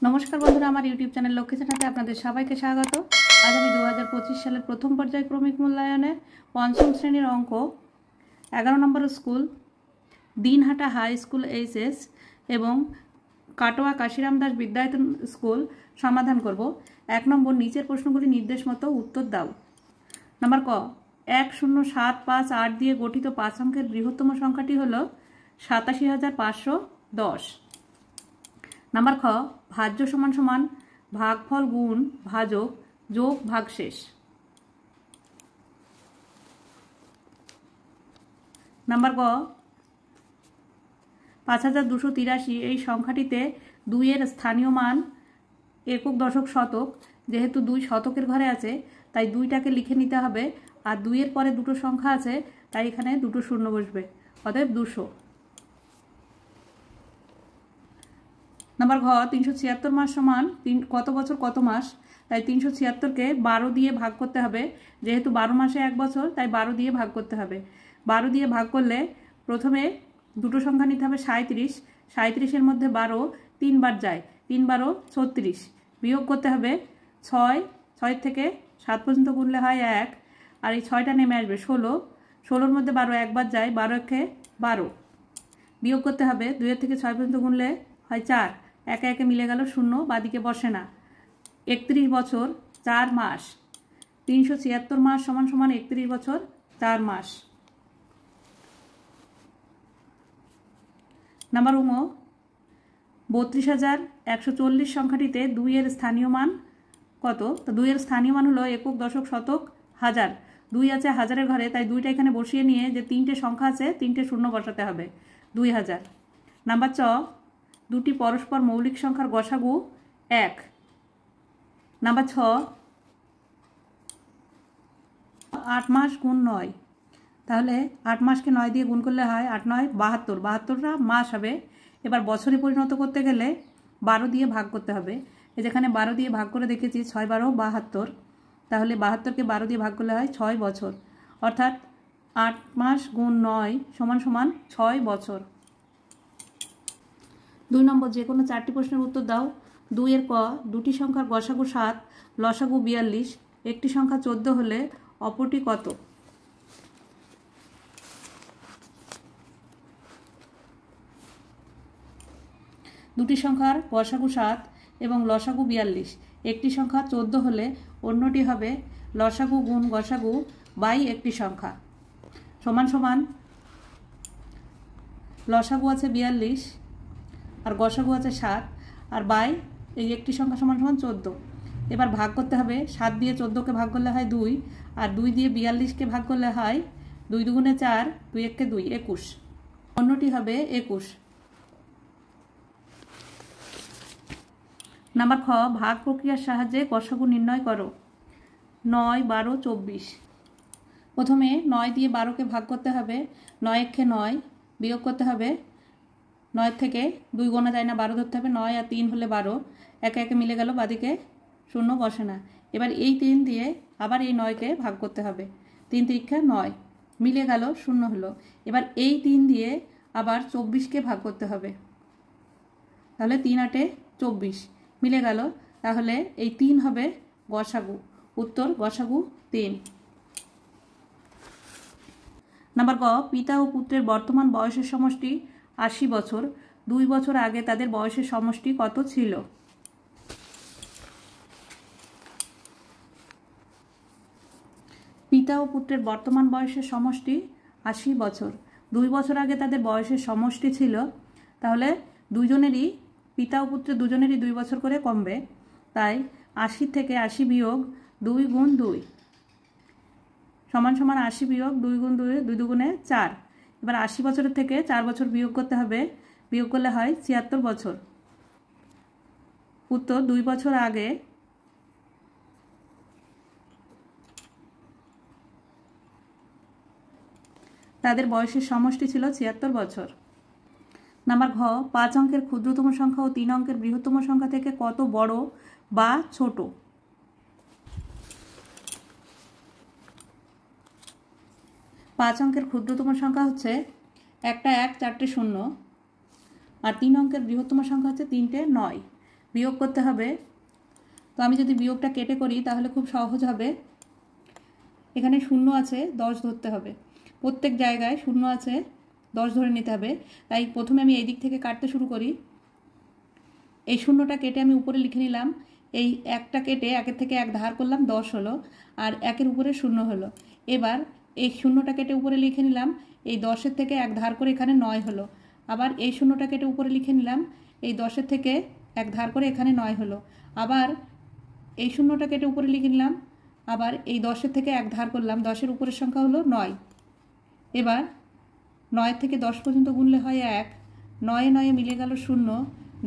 नमस्कार बंधुरा आमार यूट्यूब चैनल लक्ष्मी চ্যানেলে আপনাদের সবাইকে স্বাগত। আজ আমি 2025 সালের প্রথম পর্যায়ক্রমিক মূল্যায়নে পঞ্চম শ্রেণীর অঙ্ক 11 নম্বর school Dinhata high school HS এবং কাটোয়া কাশিরাম দাস বিদ্যায়তন স্কুল সমাধান করব। 1 নম্বর নিচের প্রশ্নগুলি নির্দেশ মতো উত্তর দাও। নাম্বার ক 10758 দিয়ে গঠিত 5 অঙ্কের বৃহত্তম সংখ্যাটি হলো 87510। নাম্বার খ ভাজ্য সমান সমান ভাগফল গুণ ভাজক যোগ ভাগশেষ। নাম্বার গ 5283 এই সংখ্যাটিতে 2 এর স্থানীয় মান একক দশক শতক, যেহেতু 2 শতকের ঘরে আছে তাই 2টাকে লিখে নিতে হবে, আর 2 এর পরে দুটো সংখ্যা আছে তাই এখানে দুটো শূন্য বসবে, অতএব 200। নাম্বার ঘ 376 মাস সমান কত বছর কত মাস, তাই 376কে 12 দিয়ে ভাগ করতে হবে, যেহেতু 12 মাসে 1 বছর তাই 12 দিয়ে ভাগ করতে হবে। 12 দিয়ে ভাগ করলে প্রথমে দুটো সংখ্যা নিতে হবে 37, 37-এর মধ্যে 12 3 বার যায়, 3 × 12 = 36, বিয়োগ করতে হবে 6, 6 থেকে 7 পর্যন্ত গুনলে হয় 1, আর এই 6টা নেমে আসবে 16, 16-এর মধ্যে 12 একবার যায়, 12 একে 12, বিয়োগ করতে হবে 2 থেকে 6 পর্যন্ত গুনলে হয় 4, একে একে মিলে গেল 0, বাদিকে বসে না। 31 বছর 4 মাস, 376 মাস সমান সমান 31 বছর 4 মাস। নাম্বার 32140 সংখ্যাটিতে 2 এর স্থানীয় মান কত? তো 2 এর স্থানীয় মান হলো একক দশক শতক হাজার। 2 আছে হাজারের ঘরে তাই 2টা এখানে বসিয়ে নিয়ে যে 3টে সংখ্যা আছে 3টে শূন্য বসাতে হবে, 2000। নাম্বার চ দুটি পরস্পর মৌলিক সংখ্যার গসাগু 1। নাম্বার ছ 8 মাস গুণ 9, তাহলে 8 মাসকে 9 দিয়ে গুণ করলে হয় 8 9 72, 72টা মাস হবে। এবার বছরে পরিণত করতে গেলে 12 দিয়ে ভাগ করতে হবে, এই যেখানে 12 দিয়ে ভাগ করে দেখেছি 6 12 72, তাহলে 72কে 12 দিয়ে ভাগ করলে হয় 6 বছর, অর্থাৎ 8 মাস গুণ 9 সমান সমান 6 বছর। 2 নম্বর যে কোনো 4টি প্রশ্নের উত্তর দাও। 2 এর ক দুটি সংখ্যার গসাগু 7 লসাগু 42, একটি সংখ্যা 14 হলে অপরটি কত? দুটি সংখ্যার গসাগু 7 এবং লসাগু 42, একটি সংখ্যা 14 হলে অন্যটি হবে লসাগু গুণ গসাগু বাই একটি সংখ্যা, সমান সমান লসাগু আছে 42 আর গসাগু আছে 7 আর বাই এই একটি সংখ্যা সমান সমান 14। এবার ভাগ করতে হবে, 7 দিয়ে 14কে ভাগ করলে হয় 2, আর 2 দিয়ে 42কে ভাগ করলে হয় 2 2 4, 2 1 2 21, অন্যটি হবে 21। নাম্বার খ ভাগ প্রক্রিয়ার সাহায্যে গসাগু নির্ণয় করো। 9 12 24, প্রথমে 9 দিয়ে 12কে ভাগ করতে হবে, 9 1 9, বিয়োগ করতে হবে 9 থেকে 2 গোনা যায় না, 12 ধরতে হবে, 9 আর 3 হলে 12, একে একে মিলে গেল, বাদিকে শূন্য বসে না। এবার এই 3 দিয়ে আবার এই 9কে ভাগ করতে হবে, 3 3 9, মিলে গেল, শূন্য হলো। এবার এই 3 দিয়ে আবার 24কে ভাগ করতে হবে, তাহলে 3 8 24, মিলে গেল, তাহলে এই 3 হবে গসাগু, উত্তর গসাগু 3। নাম্বার ক পিতা ও পুত্রের বর্তমান বয়সের সমষ্টি 80 বছর, 2 বছর আগে তাদের বয়সের সমষ্টি কত ছিল? পিতা ও পুত্রের বর্তমান বয়সের সমষ্টি 80 বছর, 2 বছর আগে তাদের বয়সের সমষ্টি ছিল, তাহলে দুজনেরই পিতা ও পুত্রের দুজনেরই 2 বছর করে কমবে, তাই 80 থেকে 80 বিয়োগ 2 গুণ 2 সমান সমান 80 বিয়োগ 2 গুণ 2, 2 2 4। এবার 80 বছরের থেকে 4 বছর বিয়োগ করতে হবে, বিয়োগ করলে হয় 76 বছর, উত্তর 2 বছর আগে তাদের বয়সের সমষ্টি ছিল 76 বছর। নাম্বার ঘ 5 অঙ্কের ক্ষুদ্রতম সংখ্যা ও 3 অঙ্কের বৃহত্তম সংখ্যা থেকে কত বড় বা ছোট? 5 অঙ্কের ক্ষুদ্রতম সংখ্যা হচ্ছে একটা 1 4টে 0, আর 3 অঙ্কের বৃহত্তম সংখ্যা হচ্ছে 3টে 9, বিয়োগ করতে হবে। তো আমি যদি বিয়োগটা কেটে করি তাহলে খুব সহজ হবে। এখানে শূন্য আছে, 10 ধরতে হবে, প্রত্যেক জায়গায় শূন্য আছে, 10 ধরে নিতে হবে। তাই প্রথমে আমি এই দিক থেকে কাটতে শুরু করি। এই শূন্যটা কেটে আমি উপরে লিখে নিলাম, এই একটা কেটে একের থেকে এক ধার করলাম, 10 হলো, আর একের উপরে শূন্য হলো। এবার এই শূন্যটা কেটে উপরে লিখে নিলাম, এই 10-এর থেকে এক ধার করে এখানে 9 হলো। আবার এই শূন্যটা কেটে উপরে লিখে নিলাম, এই 10-এর থেকে এক ধার করে এখানে 9 হলো। আবার এই শূন্যটা কেটে উপরে লিখে নিলাম, আবার এই 10-এর থেকে এক ধার করলাম, 10-এর উপরের সংখ্যা হলো 9। এবার 9 থেকে 10 পর্যন্ত গুনলে হয় 1, 9 9 মিলে গেল 0,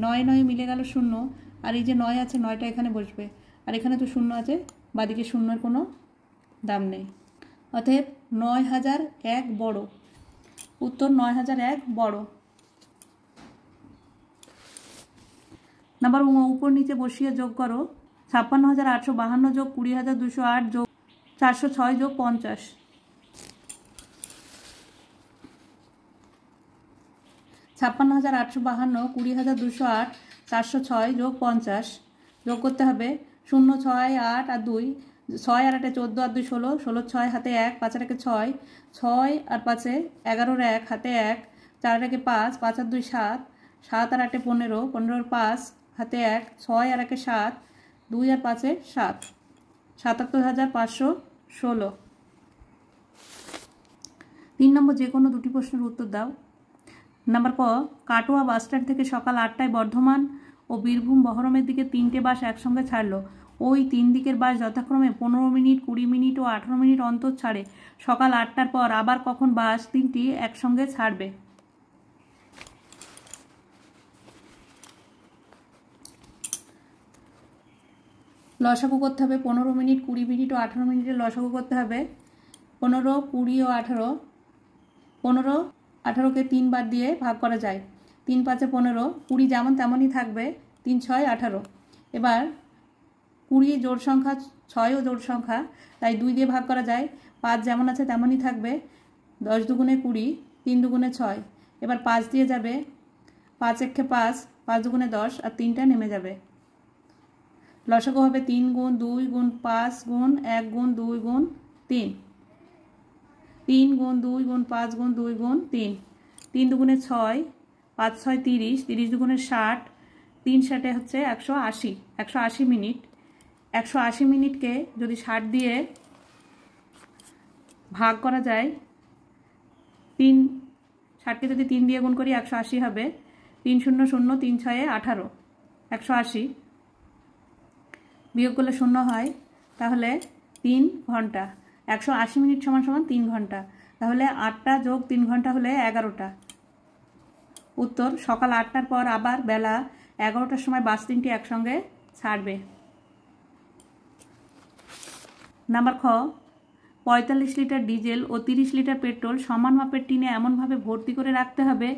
9 9 মিলে গেল 0, আর এই যে 9 আছে 9টা এখানে বসবে, আর এখানে তো 0 আছে, বাদিকে শূন্যের কোনো দাম নেই। অতএব 9001 বড়। উত্তর 9001 বড়। নাম্বার উপর নিচে বসিয়ে যোগ করো। 56,852 যোগ 20,208 যোগ 406 যোগ 50। 56,852, 20,208, 406 যোগ 50 যোগ করতে হবে। 0 6 8 আর 2, 6 আর 8 14 আর 2 16, 16 6 হাতে 1, 5 আর 1 6, 6 আর 5 11 1 হাতে 1, 4 আর 1 5, 5 আর 2 7, 7 আর 8 15, 15 আর 5 হাতে 1, 6 আর 1 7, 2 আর 5 7, 77,516। 3 নম্বর যে কোনো দুটি প্রশ্নের উত্তর দাও। নাম্বার ক, কাটোয়া বাসস্ট্যান্ড থেকে সকাল 8টায় বর্ধমান ও বীরভূম বহরমের দিকে 3টে বাস একসঙ্গে ছাড়লো। ওই 3 দিকের বাস যথাক্রমে 15 মিনিট, 20 মিনিট ও 18 মিনিট অন্তর ছাড়ে। সকাল 8টার পর আবার কখন বাস 3টি একসঙ্গে ছাড়বে? লসাগু করতে হবে। 15 মিনিট, 20 মিনিট ও 18 মিনিটের লসাগু করতে হবে। 15, 20 ও 18, 15, 18কে 3 বার দিয়ে ভাগ করা যায়। 3 5 15, 20 যেমন তেমনই থাকবে, 3 6 18। এবার 20 জোড় সংখ্যা, 6ও জোড় সংখ্যা, তাই 2 দিয়ে ভাগ করা যায়। 5 যেমন আছে তেমনই থাকবে, 10 দুগুণে 20, 3 দুগুণে 6। এবার 5 দিয়ে যাবে, 5 একে 5, 5 দুগুণে 10, আর 3টা নেমে যাবে। লসাগু হবে 3 গুণ 2 গুণ 5 গুণ 1 গুণ 2 গুণ 3, 3 গুণ 2 গুণ 5 গুণ 2 গুণ 3, 3 দুগুণে 6, 5 6 30, 30 দুগুণে 60, 3 60 হচ্ছে 180, 180 মিনিট। 180 মিনিটকে যদি 60 দিয়ে ভাগ করা যায়, 60কে যদি 3 দিয়ে গুণ করি 180 হবে। 3 0 0, 3 6 18, 180 বিয়োগ করলে 0 হয়, তাহলে 3 ঘন্টা। 180 মিনিট সমান সমান 3 ঘন্টা, তাহলে 8টা যোগ 3 ঘন্টা হলে 11টা। উত্তর সকাল 8টার পর আবার বেলা 11টার সময় বাস 3টি একসঙ্গে ছাড়বে। নাম্বার খ, 45 লিটার ডিজেল ও 30 লিটার পেট্রোল সমান মাপের টিনে এমনভাবে ভর্তি করে রাখতে হবে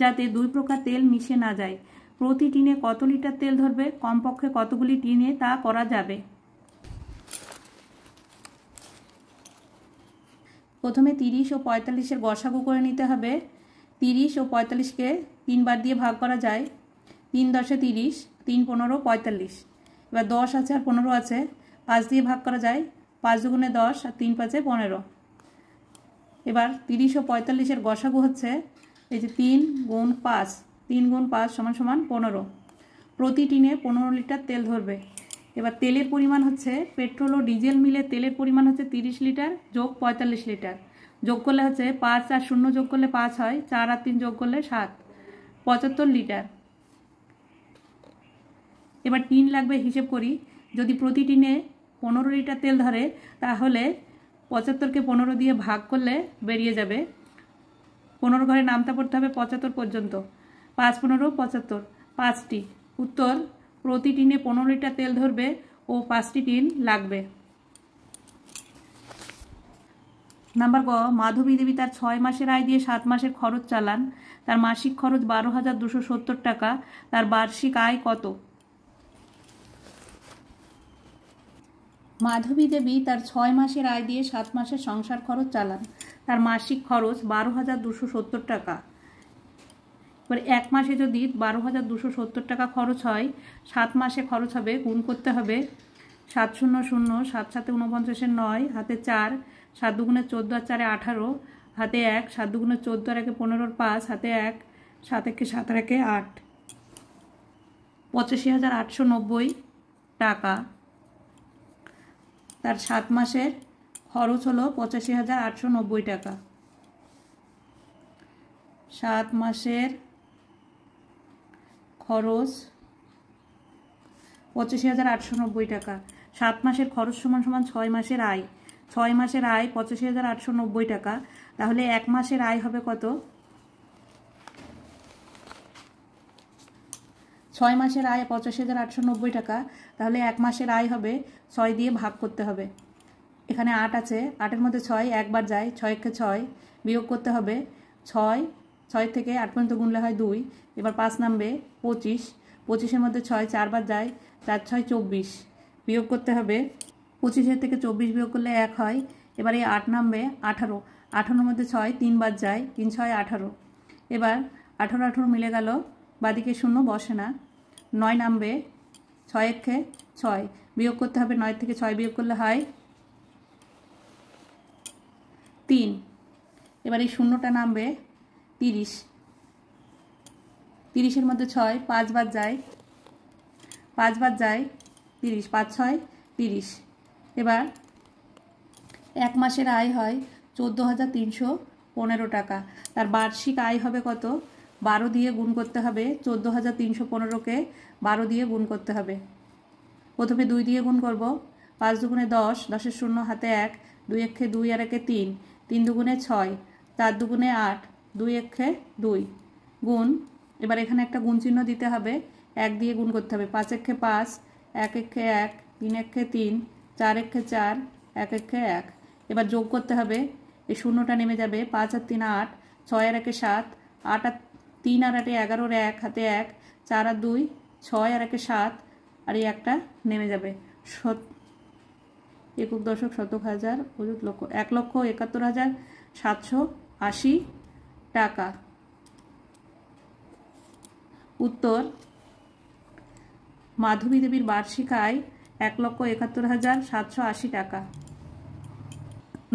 যাতে 2 প্রকার তেল মিশে না যায়। প্রতি টিনে কত লিটার তেল ধরবে? কমপক্ষে কতগুলি টিনে তা করা যাবে? প্রথমে 30 ও 45-এর গসাগু করে নিতে হবে। 30 ও 45কে 3 বার দিয়ে ভাগ করা যায়। 3 10 30, 3 15 45। এবার 10 আছে আর 15 আছে, 5 দিয়ে ভাগ করা যায়। 5 দুগুণে 10, আর 3 5 15। এবার 30 ও 45-এর গসাগু হচ্ছে এই যে 3 গুণ 5, 3 গুণ 5 সমান সমান 15। প্রতি টিনে 15 লিটার তেল ধরবে। এবার তেলের পরিমাণ হচ্ছে, পেট্রোল ও ডিজেল মিলে তেলের পরিমাণ হচ্ছে 30 লিটার যোগ 45 লিটার। যোগ করলে হচ্ছে 5 আর 0 যোগ করলে 5 হয়, 4 আর 3 যোগ করলে 7, 75 লিটার। এবার টিন লাগবে, হিসেব করি। যদি প্রতি টিনে 15 লিটার তেল ধরে তাহলে 75কে 15 দিয়ে ভাগ করলে বেরিয়ে যাবে। 15 ঘরে নামতা পড়তে হবে 75 পর্যন্ত। 5 15 75, 5টি। উত্তর প্রতি টিনে 15 লিটার তেল ধরবে ও 5টি টিন লাগবে। নাম্বার গ, মাধবী দেবী তার 6 মাসের আয় দিয়ে 7 মাসের খরচ চালান। তার মাসিক খরচ 12,270 টাকা। তার বার্ষিক আয় কত? মাধবী দেবী তার 6 মাসের আয় দিয়ে 7 মাসের সংসার খরচ চালান। তার মাসিক খরচ 12,270 টাকা। এবার এক মাসে যদি 12,270 টাকা খরচ হয়, 7 মাসে খরচ হবে, গুণ করতে হবে 7 শূন্য শূন্য, 7 7 49 9, হাতে 4, 7 দুগুণে 14 আর 4 18, হাতে 1, 7 দুগুণে 14 আর 1 15 5, হাতে 1, 7 1 7 আর 1 8, 85,890 টাকা। তার 7 মাসের খরচ হলো 85,890 টাকা। 7 মাসের খরচ 85,890 টাকা। 7 মাসের খরচ সমান সমান 6 মাসের আয়। 6 মাসের আয় 85,890 টাকা। তাহলে এক মাসের আয় হবে কত? 6 মাসের আয় 85,890 টাকা। তাহলে এক মাসের আয় হবে 6 দিয়ে ভাগ করতে হবে। এখানে 8 আছে, 8-এর মধ্যে 6 একবার যায়, 6 কে 6 বিয়োগ করতে হবে। 6 থেকে 8 পর্যন্ত গুনলে হয় 2। এবার 5 নামবে 25, 25-এর মধ্যে 6 4বার যায়, 4 6 24 বিয়োগ করতে হবে। 25-এর থেকে 24 বিয়োগ করলে 1 হয়। এবার এই 8 নামবে 18, 18-এর মধ্যে 6 3বার যায়, 3 6 18। এবার 18 18 মিলে গেল, বাদিকে শূন্য বসে না। 9 নামবে, 6 1 6 বিয়োগ করতে হবে, 9 থেকে 6 বিয়োগ করলে হয় 3। এবার এই শূন্যটা নামবে 30, 30-এর মধ্যে 6 5বার যায়, 5বার যায় 30, 5 6 30। এবার এক মাসের আয় হয় 14,315 টাকা। তার বার্ষিক আয় হবে কত? 12 দিয়ে গুণ করতে হবে। 14,315-কে 12 দিয়ে গুণ করতে হবে। প্রথমে 2 দিয়ে গুণ করব। 5 দুগুণে 10, 10-এর শূন্য, হাতে 1, 2 1 2 আর 1 3, 3 দুগুণে 6, 4 দুগুণে 8, 2 1 2 গুণ। এবার এখানে একটা গুণ চিহ্ন দিতে হবে, 1 দিয়ে গুণ করতে হবে। 5 1 5, 1 1 1, 3 1 3, 4 1 4, 1 1 1। এবার যোগ করতে হবে, এই শূন্যটা নেমে যাবে। 5 আর 3 8, 6 আর 1 7, 8 আর 3 আর 8 11, 1 হাতে 1, 4 আর 2 6 আর 1 7, আর এই একটা নেমে যাবে। একক দশক শতক হাজার অযুত লক্ষ, 1,71,780 টাকা। উত্তর, মাধবী দেবীর বার্ষিক আয় 1,71,780 টাকা।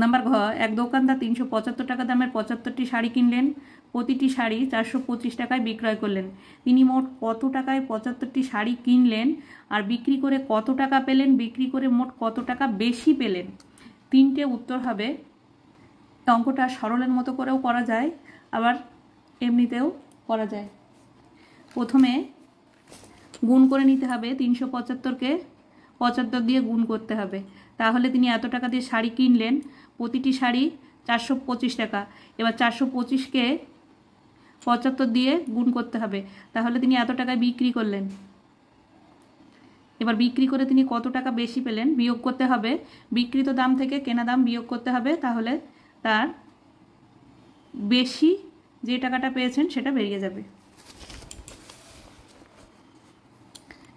নাম্বার ঘ, এক দোকানদার 375 টাকা দামের 75টি শাড়ি কিনলেন। প্রতিটি শাড়ি 425 টাকায় বিক্রয় করলেন। তিনি মোট কত টাকায় 75টি শাড়ি কিনলেন আর বিক্রি করে কত টাকা পেলেন? বিক্রি করে মোট কত টাকা বেশি পেলেন? 3টে উত্তর হবে। অঙ্কটা সরলের মতো করেও করা যায়, আবার এমনিতেও করা যায়। প্রথমে গুণ করে নিতে হবে, 375-কে 75 দিয়ে গুণ করতে হবে। তাহলে তিনি এত টাকা দিয়ে শাড়ি কিনলেন, প্রতিটি শাড়ি 425 টাকা। এবার 425-কে 75 দিয়ে গুণ করতে হবে, তাহলে তিনি এত টাকায় বিক্রি করলেন। এবার বিক্রি করে তিনি কত টাকা বেশি পেলেন বিয়োগ করতে হবে। বিক্রিত দাম থেকে কেনা দাম বিয়োগ করতে হবে, তাহলে তার বেশি যে টাকাটা পেয়েছেন সেটা বেরিয়ে যাবে।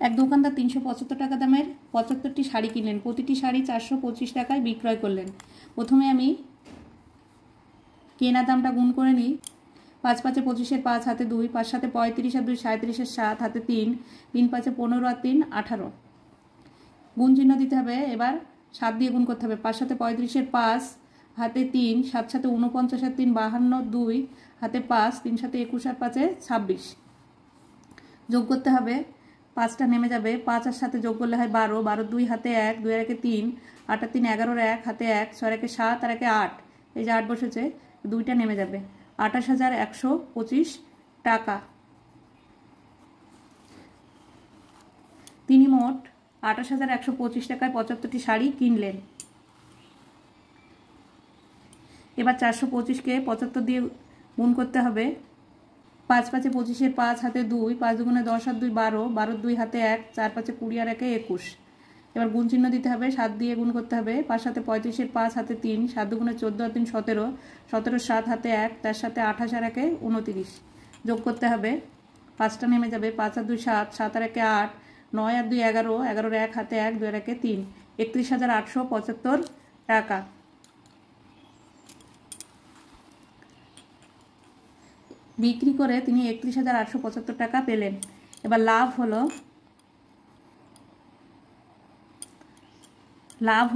এক দোকানদার 375 টাকা দামের 75টি শাড়ি কিনলেন। প্রতিটি শাড়ি 425 টাকায় বিক্রয় করলেন। প্রথমে আমি কেনা দামটা গুণ করে নিই। 5 5 25-এর 5, হাতে 2, 5 7 35 আর 2 37-এর 7, হাতে 3, 3 5 15 আর 3 18। গুণ চিহ্ন দিতে হবে। এবার 7 দিয়ে গুণ করতে হবে। 5 7 35-এর 5, হাতে 3, 7 7 49 আর 3 52, 2 হাতে 5, 3 7 21 আর 5 26 যোগ করতে হবে। 5টা নেমে যাবে। 5 আর 7 যোগ করলে হয় 12, 12 2 হাতে 1, 2 আর 1 3, 8 আর 3 11, 1 হাতে 1, 6 আর 1 7 আর 1 8, এই যে 8 বসেছে, 2টা নেমে যাবে। 28,125 টাকা। তিনি মোট 28,125 টাকায় 75টি শাড়ি কিনলেন। এবার 425-কে 75 দিয়ে গুণ করতে হবে। 5 5 25-এর 5, হাতে 2, 5 দুগুণে 10 আর 2 12, 12 2 হাতে 1, 4 5 20 আর 1 21। এবার গুণ চিহ্ন দিতে হবে। 7 দিয়ে গুণ করতে হবে। 5 7 35-এর 5, হাতে 3, 7 দুগুণে 14 আর 3 17, 17 7 হাতে 1, তার সাথে 28 আর 1 29 যোগ করতে হবে। 5টা নেমে যাবে। 5 আর 2 7, 7 আর 1 8, 9 আর 2 11, 11 1 হাতে 1, 2 আর 1 3, 31,875 টাকা। বিক্রি করে তিনি 31,875 টাকা পেলেন। এবার লাভ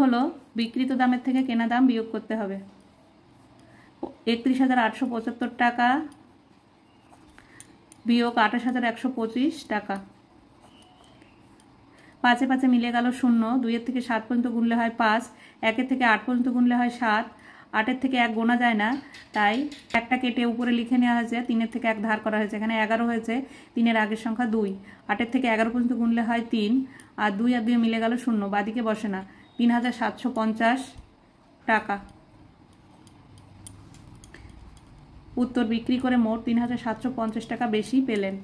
হলো বিক্রিত দামের থেকে কেনা দাম বিয়োগ করতে হবে। 31,875 টাকা বিয়োগ 28,125 টাকা। 5 এ 5 মিলে গেল 0, 2 এর থেকে 7 পর্যন্ত গুনলে হয় 5, 1 এর থেকে 8 পর্যন্ত গুনলে হয় 7, 8 এর থেকে 1 গোনা যায় না, তাই একটা কেটে উপরে লিখে নেওয়া হয়েছে, 3 এর থেকে 1 ধার করা হয়েছে, এখানে 11 হয়েছে, 3 এর আগের সংখ্যা 2, 8 এর থেকে 11 পর্যন্ত গুনলে হয় 3, আর 2 আর 2 মিলে গেল 0, বাদিকে বসে না, 3,750 টাকা। উত্তর বিক্রি করে মোট 3,750 টাকা বেশি পেলেন।